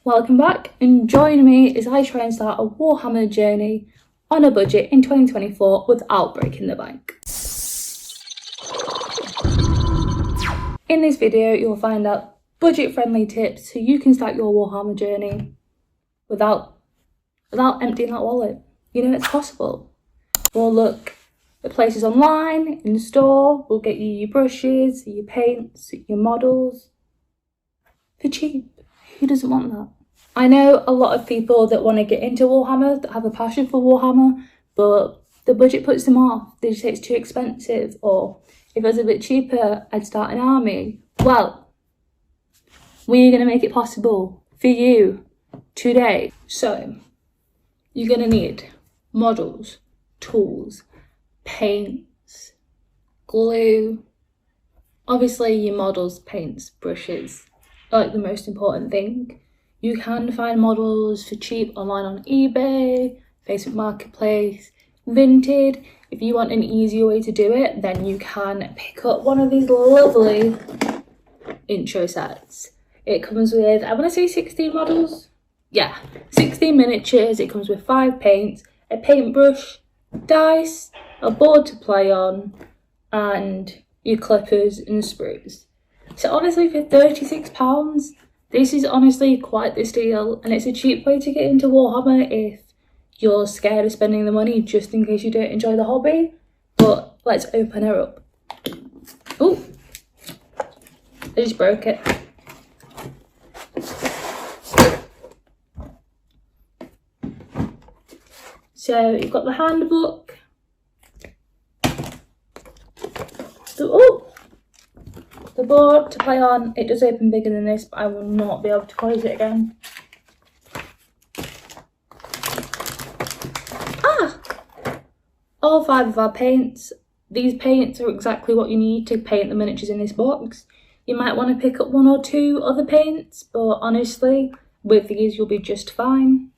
Welcome back and join me as I try and start a Warhammer journey on a budget in 2024 without breaking the bank. In this video you'll find out budget friendly tips so you can start your Warhammer journey without emptying that wallet. You know it's possible. We'll look at places online, in store, we'll get you your brushes, your paints, your models for cheap. Who doesn't want that? I know a lot of people that want to get into Warhammer, that have a passion for Warhammer, but the budget puts them off. They just say it's too expensive, or if it was a bit cheaper, I'd start an army. Well, we're going to make it possible for you today. So, you're going to need models, tools, paints, glue. Obviously, your models, paints, brushes are like the most important thing. You can find models for cheap online on eBay, Facebook Marketplace, Vinted. If you want an easier way to do it, then you can pick up one of these lovely intro sets. It comes with, I want to say 16 models. Yeah, 16 miniatures. It comes with 5 paints, a paintbrush, dice, a board to play on, and your clippers and sprues. So honestly, for £36, this is honestly quite the steal, and it's a cheap way to get into Warhammer if you're scared of spending the money just in case you don't enjoy the hobby. But let's open her up. Oh, I just broke it. So you've got the handbook. The board to play on. It does open bigger than this, but I will not be able to close it again. All 5 of our paints. These paints are exactly what you need to paint the miniatures in this box. You might want to pick up 1 or 2 other paints, but honestly, with these you'll be just fine.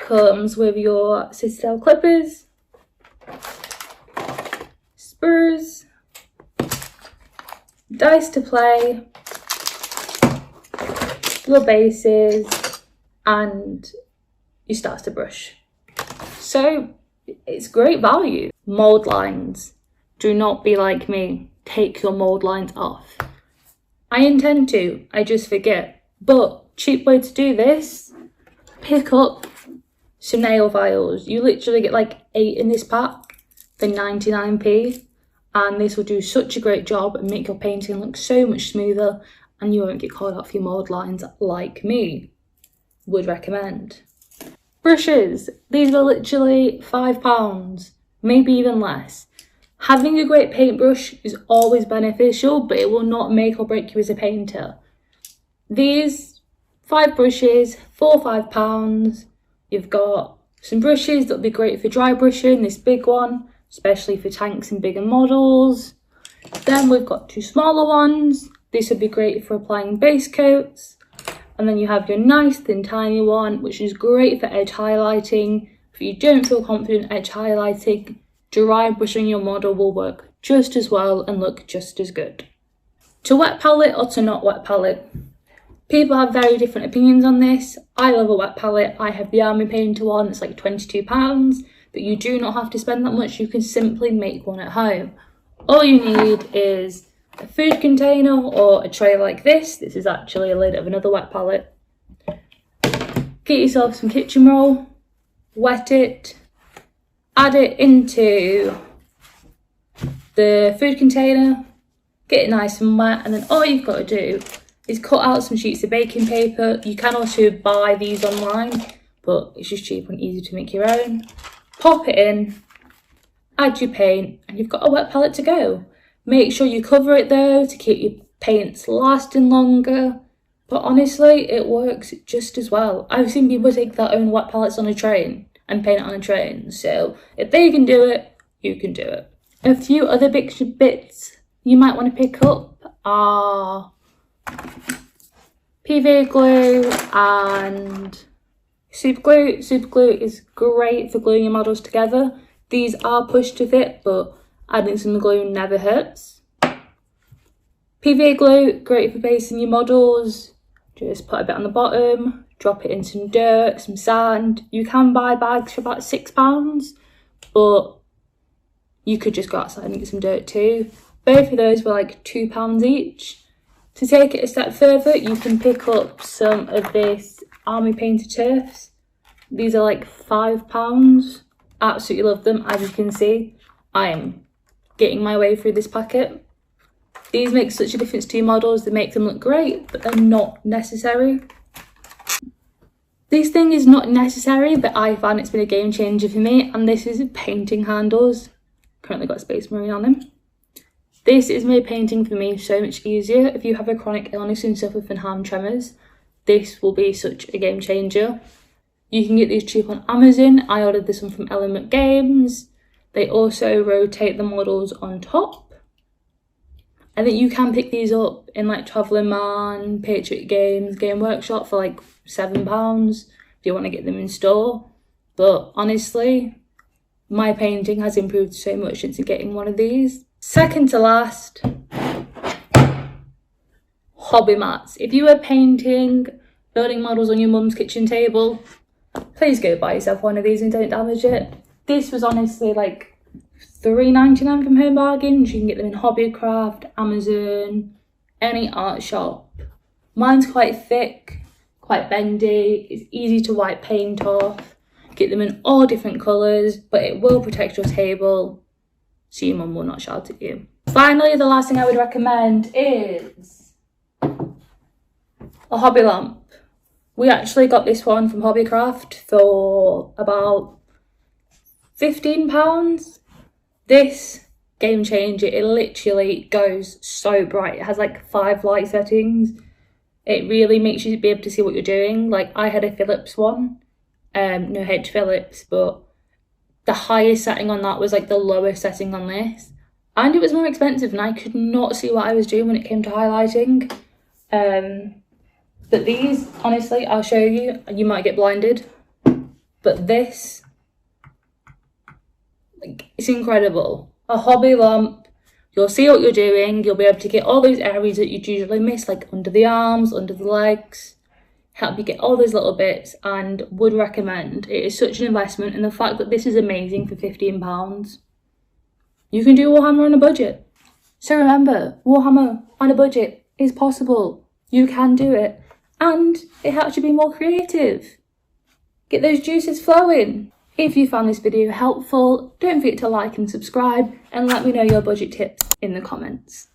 Comes with your Citadel clippers, spurs, dice to play, your bases, and your starter brush. So it's great value. Mold lines. Do not be like me. Take your mold lines off. I intend to, I just forget. But cheap way to do this, pick up some nail files. You literally get like 8 in this pack for 99p, and this will do such a great job and make your painting look so much smoother, and you won't get caught off your mold lines like me. Would recommend. Brushes. These are literally £5, maybe even less. Having a great paintbrush is always beneficial, but it will not make or break you as a painter. These 5 brushes for £5. You've got some brushes that'll be great for dry brushing, this big one, especially for tanks and bigger models. Then we've got 2 smaller ones. This would be great for applying base coats. And then you have your nice thin tiny one, which is great for edge highlighting. If you don't feel confident edge highlighting, dry brushing your model will work just as well and look just as good. To wet palette or to not wet palette? People have very different opinions on this. I love a wet palette. I have the Army Painter one, it's like £22, but you do not have to spend that much. You can simply make one at home. All you need is a food container or a tray like this. This is actually a lid of another wet palette. Get yourself some kitchen roll, wet it, add it into the food container, get it nice and wet, and then all you've got to do is cut out some sheets of baking paper. You can also buy these online, but it's just cheap and easy to make your own. Pop it in, add your paint, and you've got a wet palette to go. Make sure you cover it though to keep your paints lasting longer, but honestly it works just as well. I've seen people take their own wet palettes on a train and paint it on a train, so if they can do it, you can do it. A few other big bits you might want to pick up are PVA glue and super glue. Super glue is great for gluing your models together. These are push to fit, but adding some glue never hurts. PVA glue, great for basting your models. Just put a bit on the bottom, drop it in some dirt, some sand. You can buy bags for about £6, but you could just go outside and get some dirt too. Both of those were like £2 each. To take it a step further, you can pick up some of this army painted turfs. These are like £5. Absolutely love them. As you can see, I'm getting my way through this packet. These make such a difference to your models. They make them look great, but they're not necessary. This thing is not necessary, but I find it's been a game changer for me, and this is painting handles. Currently got a Space Marine on them. This has made painting for me so much easier. If you have a chronic illness and suffer from hand tremors, this will be such a game changer. You can get these cheap on Amazon. I ordered this one from Element Games. They also rotate the models on top. And then you can pick these up in like Travelling Man, Patriot Games, Game Workshop for like £7 if you want to get them in store. But honestly, my painting has improved so much since getting one of these. Second to last, hobby mats. If you are painting, building models on your mum's kitchen table, please go buy yourself one of these and don't damage it. This was honestly like £3.99 from Home Bargains. You can get them in Hobbycraft, Amazon, any art shop. Mine's quite thick, quite bendy. It's easy to wipe paint off. Get them in all different colours, but it will protect your table, so your mum will not shout at you. Finally, the last thing I would recommend is a hobby lamp. We actually got this one from Hobbycraft for about £15. This game changer, it literally goes so bright. It has like 5 light settings. It really makes you be able to see what you're doing. Like I had a Philips one, no H Philips, but the highest setting on that was like the lowest setting on this. And it was more expensive and I could not see what I was doing when it came to highlighting. But these, honestly, I'll show you, you might get blinded. But this, like, it's incredible. A hobby lamp, you'll see what you're doing, you'll be able to get all those areas that you'd usually miss, like under the arms, under the legs. Help you get all those little bits, and would recommend. It is such an investment, and the fact that this is amazing for £15. You can do Warhammer on a budget. So remember, Warhammer on a budget is possible. You can do it. And it helps you be more creative. Get those juices flowing. If you found this video helpful, don't forget to like and subscribe, and let me know your budget tips in the comments.